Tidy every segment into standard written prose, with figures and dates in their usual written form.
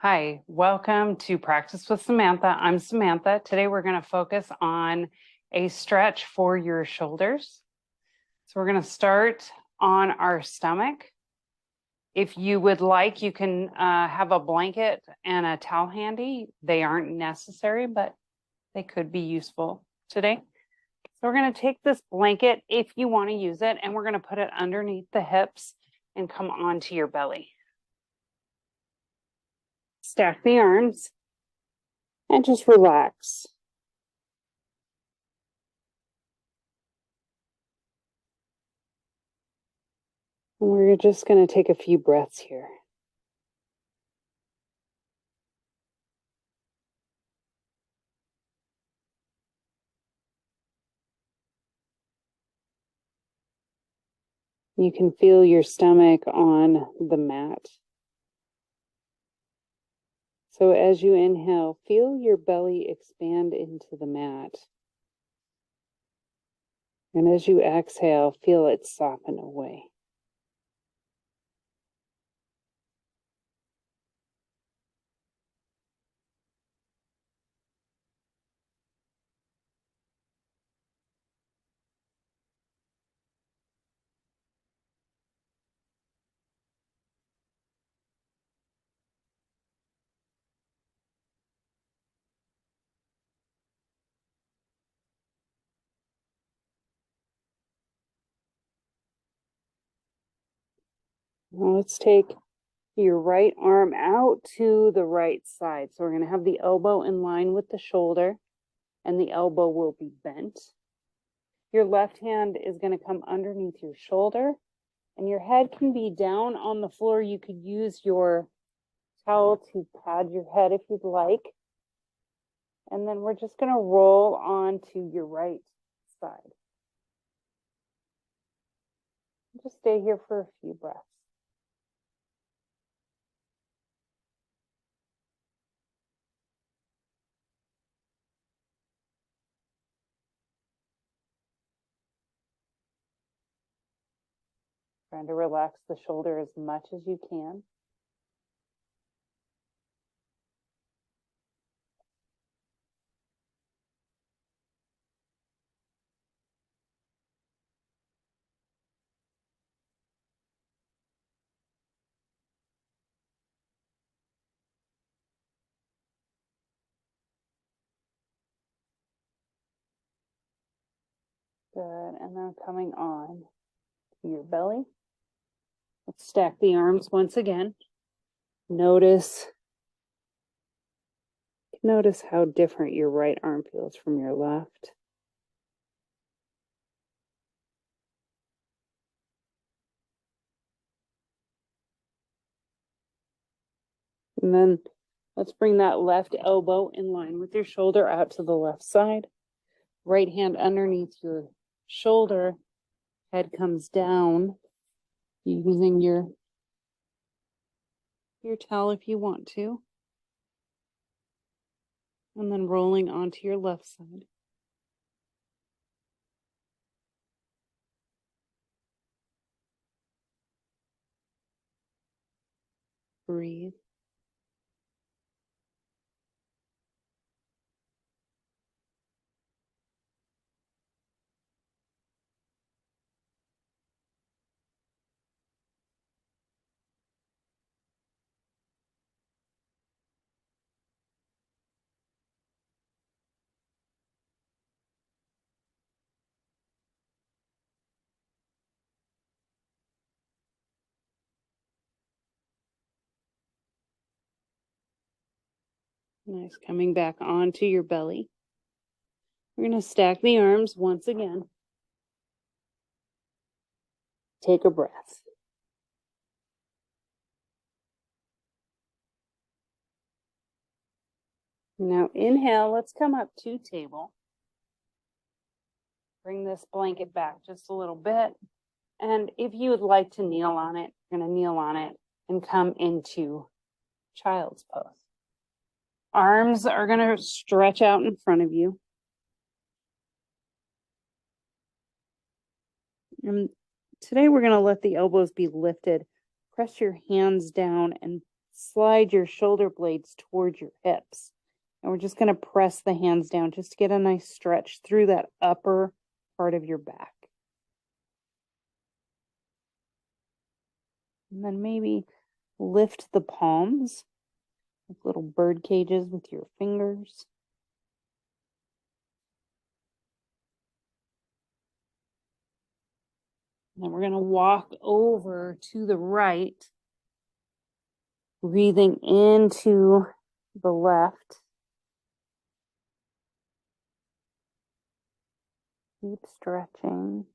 Hi, welcome to Practice with Samantha. I'm Samantha. Today we're going to focus on a stretch for your shoulders. So we're going to start on our stomach. If you would like, you can have a blanket and a towel handy. They aren't necessary, but they could be useful today. So we're going to take this blanket if you want to use it, and we're going to put it underneath the hips and come onto your belly. Stack the arms and just relax. And we're just going to take a few breaths here. You can feel your stomach on the mat. So as you inhale, feel your belly expand into the mat. And as you exhale, feel it soften away. Now let's take your right arm out to the right side. So we're going to have the elbow in line with the shoulder, and the elbow will be bent. Your left hand is going to come underneath your shoulder, and your head can be down on the floor. You could use your towel to pad your head if you'd like. And then we're just going to roll on to your right side. Just stay here for a few breaths. Trying to relax the shoulder as much as you can. Good. And then coming on to your belly. Let's stack the arms once again. Notice how different your right arm feels from your left. And then let's bring that left elbow in line with your shoulder out to the left side. Right hand underneath your shoulder. Head comes down. Using your towel if you want to. And then rolling onto your left side. Breathe. Nice. Coming back onto your belly. We're going to stack the arms once again. Take a breath. Now inhale. Let's come up to table. Bring this blanket back just a little bit. And if you would like to kneel on it, you're going to kneel on it and come into child's pose. Arms are going to stretch out in front of you. And today we're going to let the elbows be lifted. Press your hands down and slide your shoulder blades towards your hips. And we're just going to press the hands down just to get a nice stretch through that upper part of your back. And then maybe lift the palms like little bird cages with your fingers. And then we're going to walk over to the right, breathing into the left. Keep stretching.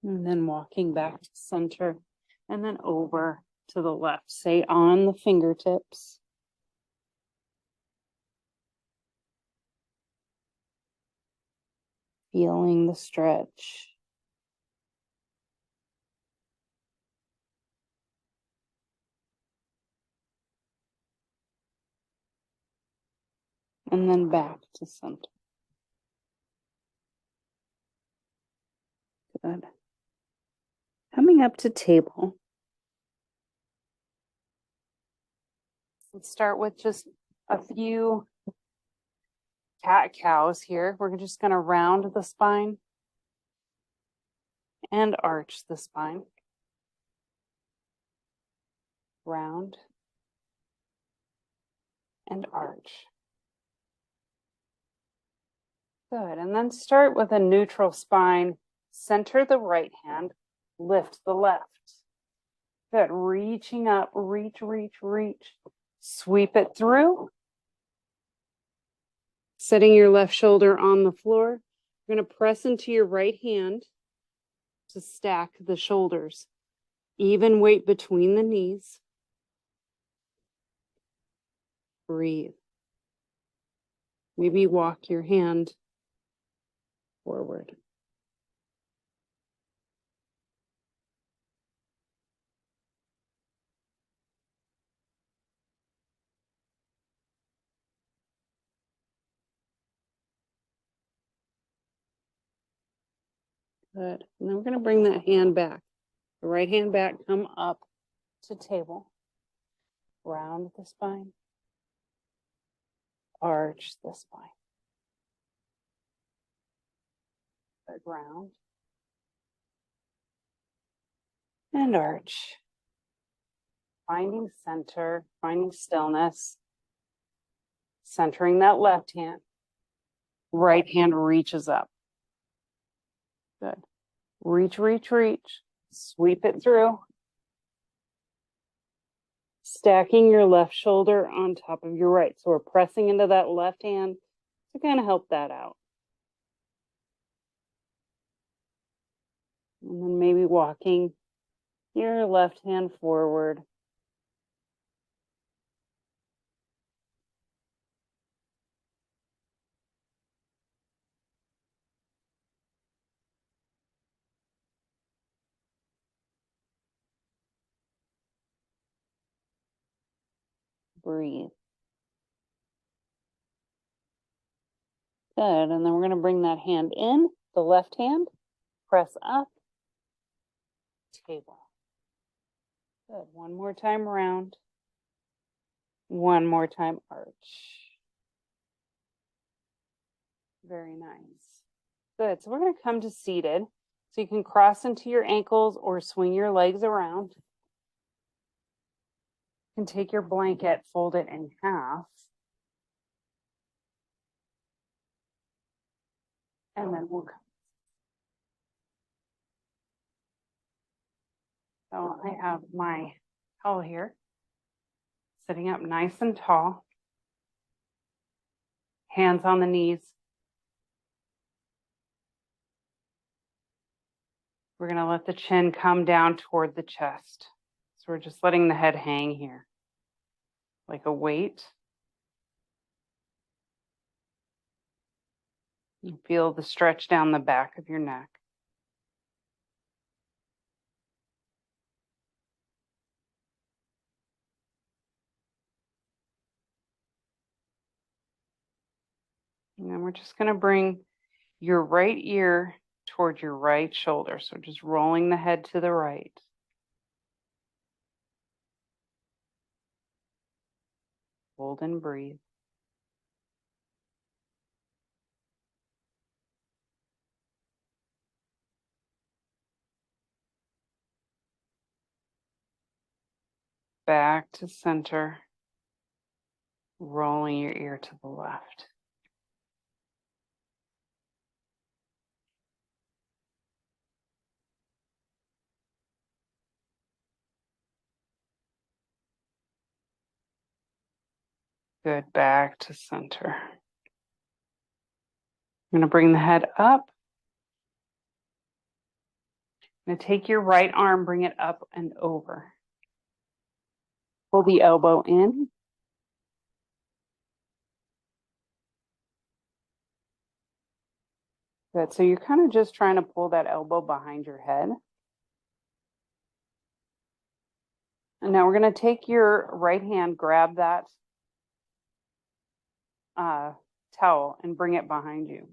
And then walking back to center and then over to the left. Stay on the fingertips. Feeling the stretch. And then back to center. Good. Coming up to table. Let's start with just a few cat-cows here. We're just going to round the spine and arch the spine. Round and arch. Good. And then start with a neutral spine. Center the right hand. Lift the left. Good. Reaching up. Reach, reach, reach. Sweep it through. Setting your left shoulder on the floor. You're going to press into your right hand to stack the shoulders. Even weight between the knees. Breathe. Maybe walk your hand forward. Good. And then we're going to bring that hand back. The right hand back, come up to table. Round the spine. Arch the spine. Good. Round. And arch. Finding center, finding stillness. Centering that left hand. Right hand reaches up. Good. Reach, reach, reach. Sweep it through. Stacking your left shoulder on top of your right. So we're pressing into that left hand to kind of help that out. And then maybe walking your left hand forward. Breathe. Good. And then we're going to bring that hand in, the left hand, press up, table. Good. One more time round. One more time arch. Very nice. Good. So we're going to come to seated. So you can cross into your ankles or swing your legs around. You can take your blanket, fold it in half. And then we'll come. So I have my towel here, sitting up nice and tall. Hands on the knees. We're going to let the chin come down toward the chest. So we're just letting the head hang here, like a weight. You feel the stretch down the back of your neck. And then we're just going to bring your right ear towards your right shoulder. So just rolling the head to the right. Hold and breathe. Back to center. Rolling your ear to the left. Good, back to center. I'm going to bring the head up. I'm going to take your right arm, bring it up and over. Pull the elbow in. Good, so you're kind of just trying to pull that elbow behind your head. And now we're going to take your right hand, grab that towel and bring it behind you.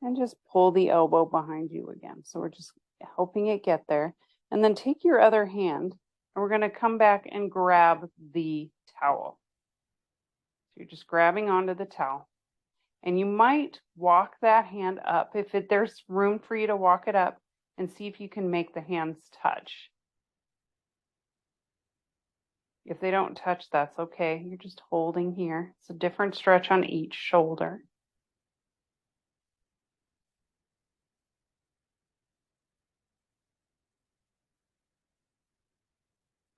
And just pull the elbow behind you again. So we're just helping it get there. And then take your other hand and we're going to come back and grab the towel. So you're just grabbing onto the towel. And you might walk that hand up if there's room for you to walk it up and see if you can make the hands touch. If they don't touch, that's okay. You're just holding here. It's a different stretch on each shoulder.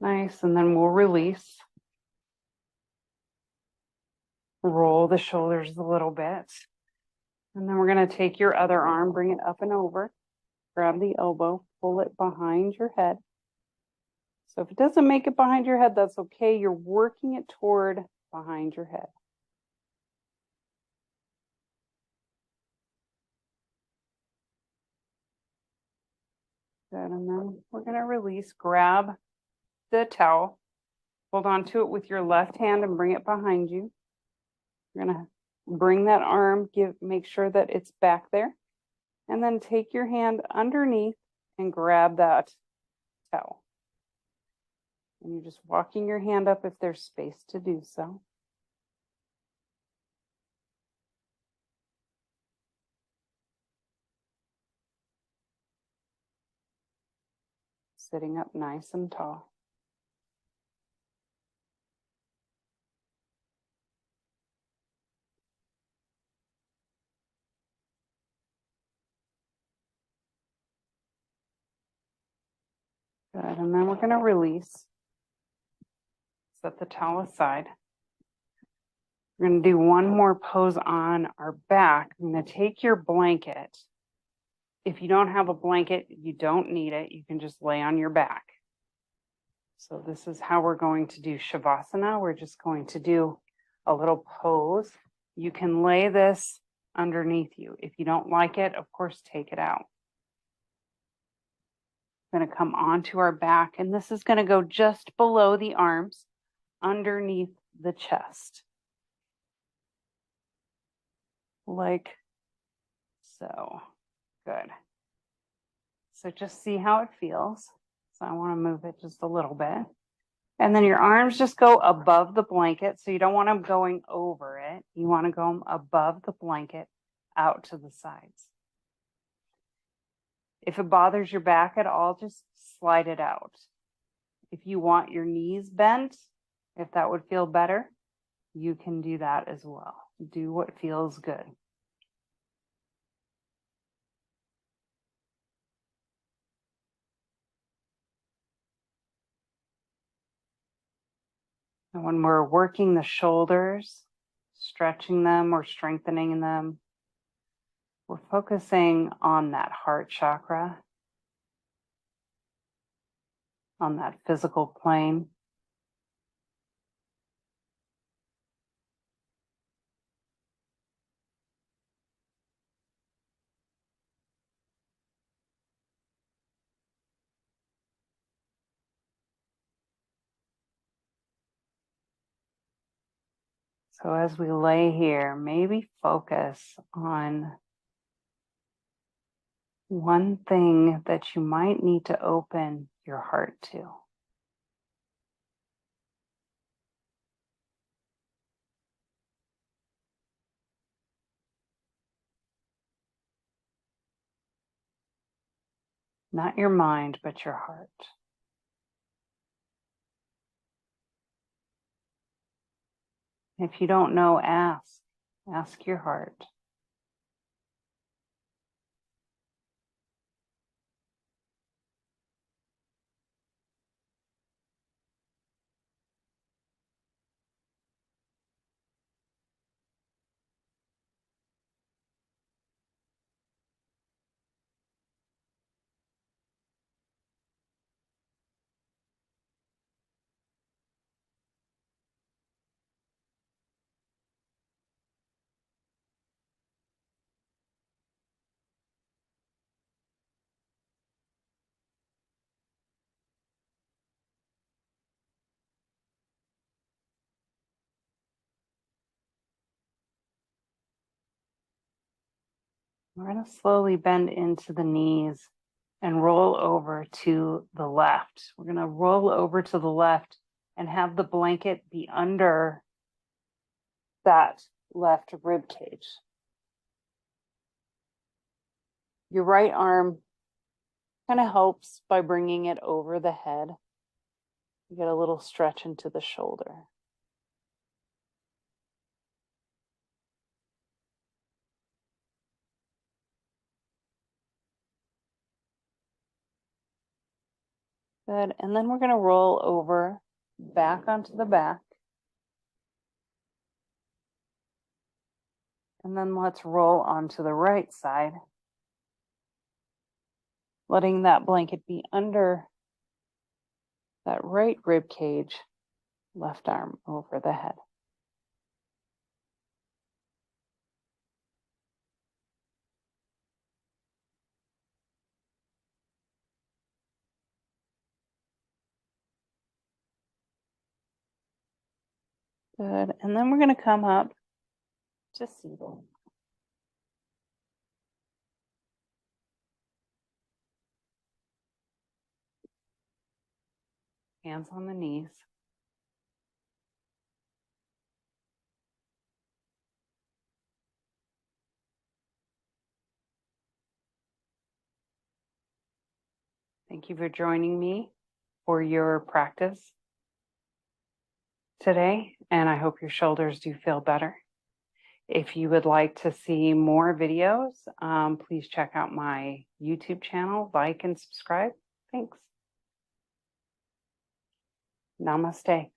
Nice, and then we'll release. Roll the shoulders a little bit. And then we're going to take your other arm, bring it up and over, grab the elbow, pull it behind your head. So if it doesn't make it behind your head, that's okay. You're working it toward behind your head. Good, and then we're going to release, grab the towel, hold on to it with your left hand and bring it behind you. You're going to bring that arm, make sure that it's back there, and then take your hand underneath and grab that towel. And you're just walking your hand up if there's space to do so. Sitting up nice and tall. Good, and then we're going to release. Set the towel aside. We're going to do one more pose on our back. I'm going to take your blanket. If you don't have a blanket, you don't need it. You can just lay on your back. So this is how we're going to do Shavasana. We're just going to do a little pose. You can lay this underneath you. If you don't like it, of course, take it out. We're going to come onto our back, and this is going to go just below the arms, underneath the chest. Like so. Good. So just see how it feels. So I want to move it just a little bit. And then your arms just go above the blanket. So you don't want them going over it. You want to go above the blanket out to the sides. If it bothers your back at all, just slide it out. If you want your knees bent, if that would feel better, you can do that as well. Do what feels good. And when we're working the shoulders, stretching them or strengthening them, we're focusing on that heart chakra, on that physical plane. So as we lay here, maybe focus on One thing that you might need to open your heart to. Not your mind, but your heart. If you don't know, ask. Ask your heart. We're going to slowly bend into the knees and roll over to the left. We're going to roll over to the left and have the blanket be under that left rib cage. Your right arm kind of helps by bringing it over the head. You get a little stretch into the shoulder. Good. And then we're going to roll over back onto the back. And then let's roll onto the right side, letting that blanket be under that right rib cage, left arm over the head. Good. And then we're going to come up to seated. Hands on the knees. Thank you for joining me for your practice today, and I hope your shoulders do feel better. If you would like to see more videos, please check out my YouTube channel, like and subscribe. Thanks. Namaste.